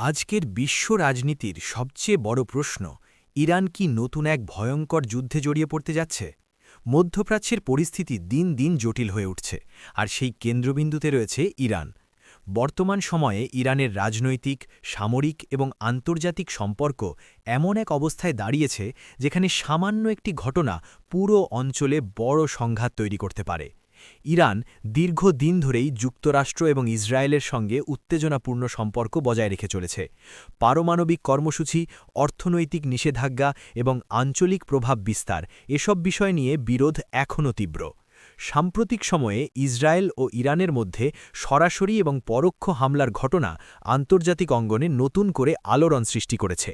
আজকের বিশ্ব রাজনীতির সবচেয়ে বড় প্রশ্ন, ইরান কি নতুন এক ভয়ঙ্কর যুদ্ধে জড়িয়ে পড়তে যাচ্ছে? মধ্যপ্রাচ্যের পরিস্থিতি দিন দিন জটিল হয়ে উঠছে, আর সেই কেন্দ্রবিন্দুতে রয়েছে ইরান। বর্তমান সময়ে ইরানের রাজনৈতিক, সামরিক এবং আন্তর্জাতিক সম্পর্ক এমন এক অবস্থায় দাঁড়িয়েছে যেখানে সামান্য একটি ঘটনা পুরো অঞ্চলে বড় সংঘাত তৈরি করতে পারে। ইরান দীর্ঘদিন ধরেই যুক্তরাষ্ট্র এবং ইসরায়েলের সঙ্গে উত্তেজনাপূর্ণ সম্পর্ক বজায় রেখে চলেছে। পারমাণবিক কর্মসূচি, অর্থনৈতিক নিষেধাজ্ঞা এবং আঞ্চলিক প্রভাব বিস্তার এসব বিষয় নিয়ে বিরোধ এখনও তীব্র। সাম্প্রতিক সময়ে ইসরায়েল ও ইরানের মধ্যে সরাসরি এবং পরোক্ষ হামলার ঘটনা আন্তর্জাতিক অঙ্গনে নতুন করে আলোড়ন সৃষ্টি করেছে।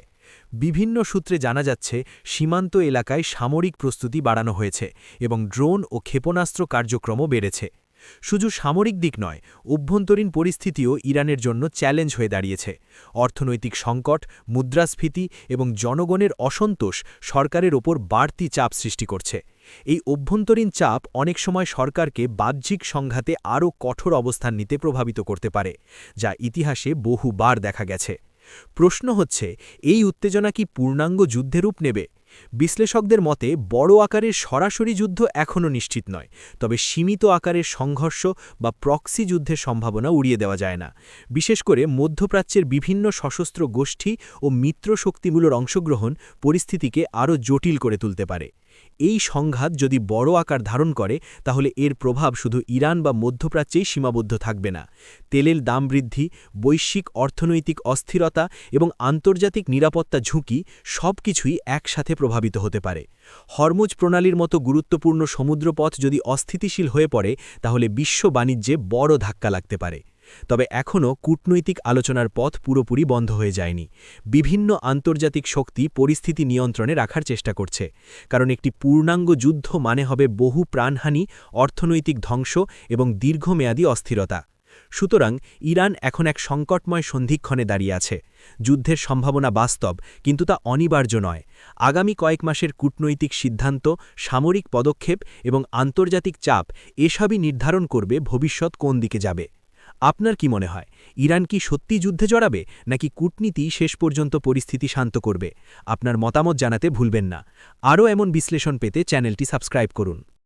বিভিন্ন সূত্রে জানা যাচ্ছে সীমান্ত এলাকায় সামরিক প্রস্তুতি বাড়ানো হয়েছে এবং ড্রোন ও ক্ষেপণাস্ত্র কার্যক্রমও বেড়েছে। শুধু সামরিক দিক নয়, অভ্যন্তরীণ পরিস্থিতিও ইরানের জন্য চ্যালেঞ্জ হয়ে দাঁড়িয়েছে। অর্থনৈতিক সংকট, মুদ্রাস্ফীতি এবং জনগণের অসন্তোষ সরকারের ওপর বাড়তি চাপ সৃষ্টি করছে। এই অভ্যন্তরীণ চাপ অনেক সময় সরকারকে বাহ্যিক সংঘাতে আরও কঠোর অবস্থান নিতে প্রভাবিত করতে পারে, যা ইতিহাসে বহুবার দেখা গেছে। প্রশ্ন হচ্ছে, এই উত্তেজনা কি পূর্ণাঙ্গ যুদ্ধে রূপ নেবে? বিশ্লেষকদের মতে বড় আকারের সরাসরি যুদ্ধ এখনও নিশ্চিত নয়, তবে সীমিত আকারের সংঘর্ষ বা প্রক্সি যুদ্ধের সম্ভাবনা উড়িয়ে দেওয়া যায় না। বিশেষ করে মধ্যপ্রাচ্যের বিভিন্ন সশস্ত্র গোষ্ঠী ও মিত্রশক্তিগুলোর অংশগ্রহণ পরিস্থিতিকে আরও জটিল করে তুলতে পারে। এই সংঘাত যদি বড় আকার ধারণ করে, তাহলে এর প্রভাব শুধু ইরান বা মধ্যপ্রাচ্যেই সীমাবদ্ধ থাকবে না। তেলের দাম বৃদ্ধি, বৈশ্বিক অর্থনৈতিক অস্থিরতা এবং আন্তর্জাতিক নিরাপত্তা ঝুঁকি সবকিছুই একসাথে প্রভাবিত হতে পারে। হরমুজ প্রণালীর মতো গুরুত্বপূর্ণ সমুদ্রপথ যদি অস্থিতিশীল হয়ে পড়ে, তাহলে বিশ্ব বাণিজ্যে বড় ধাক্কা লাগতে পারে। তবে এখনও কূটনৈতিক আলোচনার পথ পুরোপুরি বন্ধ হয়ে যায়নি। বিভিন্ন আন্তর্জাতিক শক্তি পরিস্থিতি নিয়ন্ত্রণে রাখার চেষ্টা করছে, কারণ একটি পূর্ণাঙ্গ যুদ্ধ মানে হবে বহু প্রাণহানি, অর্থনৈতিক ধ্বংস এবং দীর্ঘমেয়াদী অস্থিরতা। সুতরাং ইরান এখন এক সংকটময় সন্ধিক্ষণে দাঁড়িয়ে আছে। যুদ্ধের সম্ভাবনা বাস্তব, কিন্তু তা অনিবার্য নয়। আগামী কয়েক মাসের কূটনৈতিক সিদ্ধান্ত, সামরিক পদক্ষেপ এবং আন্তর্জাতিক চাপ এসবই নির্ধারণ করবে ভবিষ্যৎ কোন দিকে যাবে। আপনার কি মনে হয়, ইরান কি সত্যি যুদ্ধে জড়াবে, নাকি কূটনীতি শেষ পর্যন্ত পরিস্থিতি শান্ত করবে? আপনার মতামত জানাতে ভুলবেন না। আরও এমন বিশ্লেষণ পেতে চ্যানেলটি সাবস্ক্রাইব করুন।